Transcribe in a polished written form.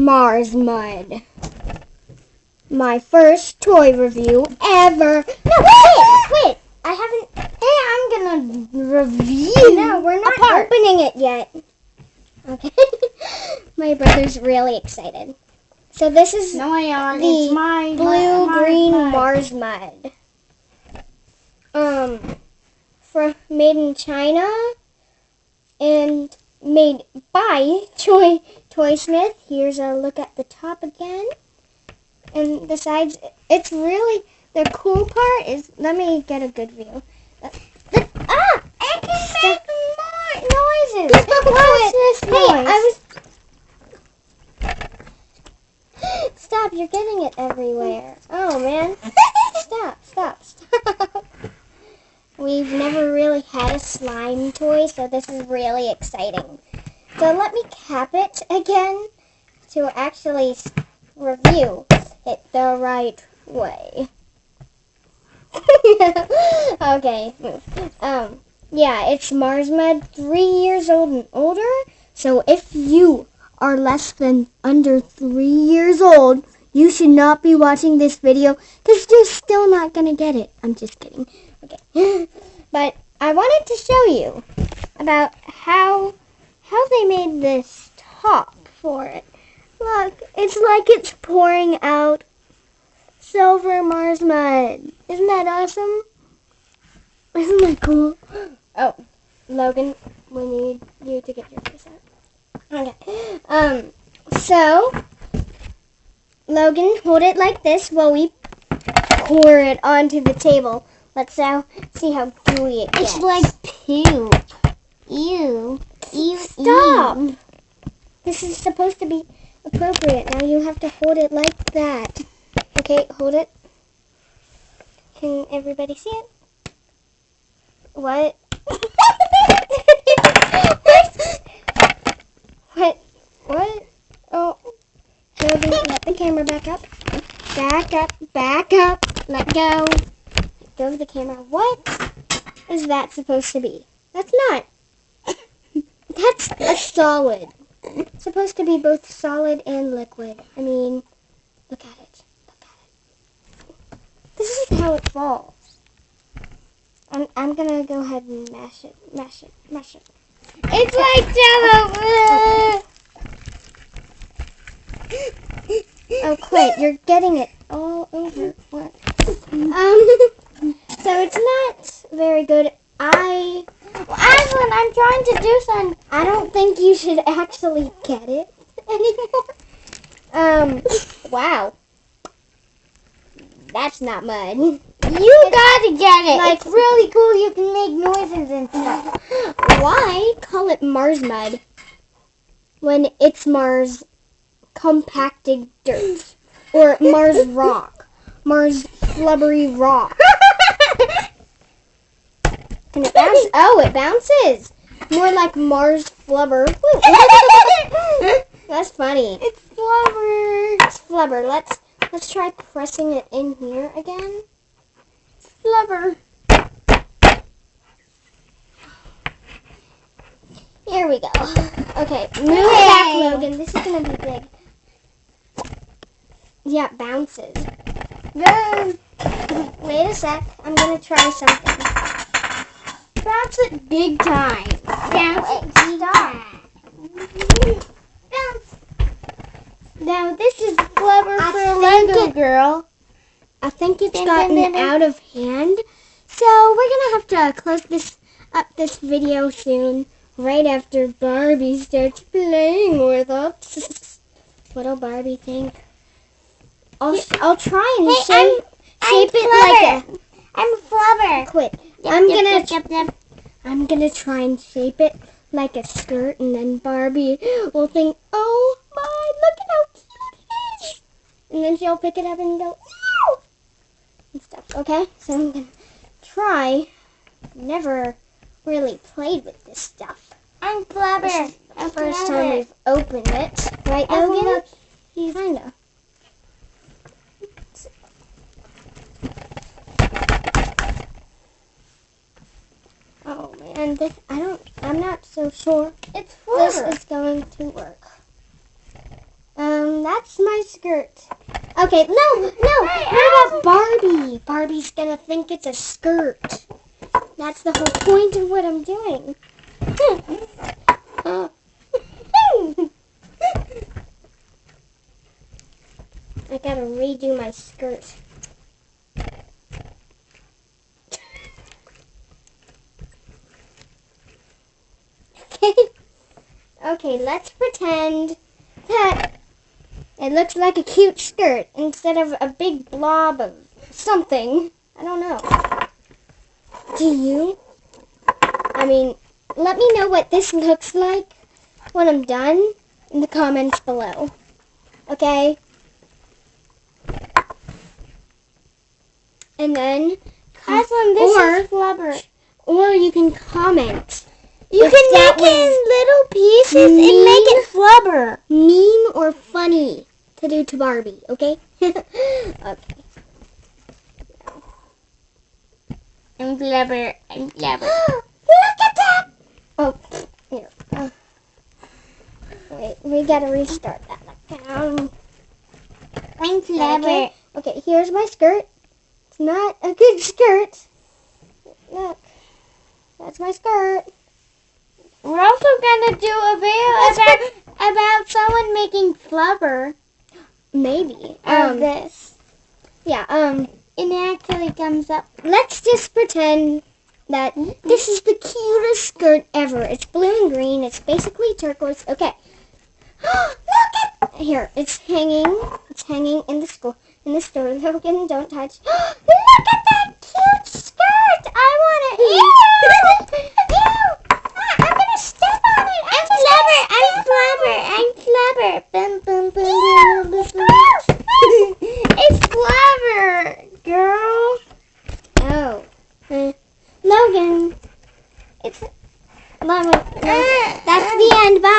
Mars Mud. My first toy review ever. No, wait. I haven't. Hey, I'm gonna review. No, we're not opening it yet. Okay. My brother's really excited. So this is No, I aren't. the It's my blue-green mud. Mars Mud. Made in China and made by Toysmith. Here's a look at the top again. And the sides, it's really, the cool part is, let me get a good view. I can make more noises. What's this noise? Stop, you're getting it everywhere. Oh, man. Stop. We've never really had a slime toy, so this is really exciting. So let me cap it again to actually review it the right way. Okay. Yeah, it's Mars Mud, 3 years old and older. So if you are less than under 3 years old, you should not be watching this video because you're still not going to get it. I'm just kidding. Okay. But I wanted to show you about how they made this top for it. Look, it's like it's pouring out silver Mars Mud. Isn't that awesome? Isn't that cool? Oh, Logan, we need you to get your face out. Okay. So, Logan, hold it like this while we pour it onto the table. Let's now see how gooey it gets. It's like poop. Ew. Stop! This is supposed to be appropriate. Now you have to hold it like that. Okay, hold it. Can everybody see it? What? What? Oh. Logan, let the camera back up. Back up. Let go. Go to the camera. What is that supposed to be? That's not. That's a solid. It's supposed to be both solid and liquid. I mean, look at it. This is how it falls. I'm gonna go ahead and mash it. It's like Jello. Oh, quit. You're getting it all over. What? So it's not very good. Aslan, I'm trying to do something. I don't think you should actually get it anymore. Wow. That's not mud. You gotta get it. Like- It's really cool. You can make noises and stuff. Why call it Mars Mud when it's Mars compacted dirt? Or Mars Rock. Mars Flubbery Rock. Can it bounce? Oh, it bounces. More like Mars Flubber. That's funny. It's flubber. It's Flubber. Let's try pressing it in here again. Flubber. Here we go. Okay, move it back, Logan. This is gonna be big. Yeah, it bounces. Wait a sec. I'm gonna try something. Bounce it big time. Bounce it big time. Bounce. Now this is Flubber for Lego Girl. I think it's gotten out of hand. So we're gonna have to close this video soon. Right after Barbie starts playing with us. What'll Barbie think? I'll try and shape it like a... I'm Flubber. Quit. Yep. I'm gonna try and shape it like a skirt, and then Barbie will think, "Oh my, look at how cute it is!" And then she'll pick it up and go, "Ew!" and stuff. Okay, so I'm gonna try. Never really played with this stuff. I'm Flubber. This is the first time we've opened it, right, Logan? Kinda. Oh man, I'm not so sure It's this Flubber. is going to work. that's my skirt. Okay, no. What about Barbie? Barbie's gonna think it's a skirt. That's the whole point of what I'm doing. I gotta redo my skirt. Okay, let's pretend that it looks like a cute skirt instead of a big blob of something. I don't know. Do you? I mean, let me know what this looks like when I'm done in the comments below. Okay? And then, Aslan, this is flubber. or you can comment. You if can that make it in was little pieces and make it flubber. mean or funny to do to Barbie, okay? Okay. I'm flubber. I'm flubber. Look at that! Oh, here. Wait, we gotta restart that. I'm flubber. Okay, here's my skirt. It's not a good skirt. Look, that's my skirt. We're also gonna do a video about someone making flubber Maybe. of this. Yeah, And it actually comes up. let's just pretend that this is the cutest skirt ever. It's blue and green. It's basically turquoise. Okay. Look at here. It's hanging. It's hanging in the store. In the store. Logan, don't touch. Look at that cute skirt. I want it. Ew! I'm gonna step on it. I'm flubber. I'm flubber. I'm flubber. Boom, boom, boom, boom, boom, boom. It's flubber, girl. Oh. Logan. It's Logan. That's the end. Bye.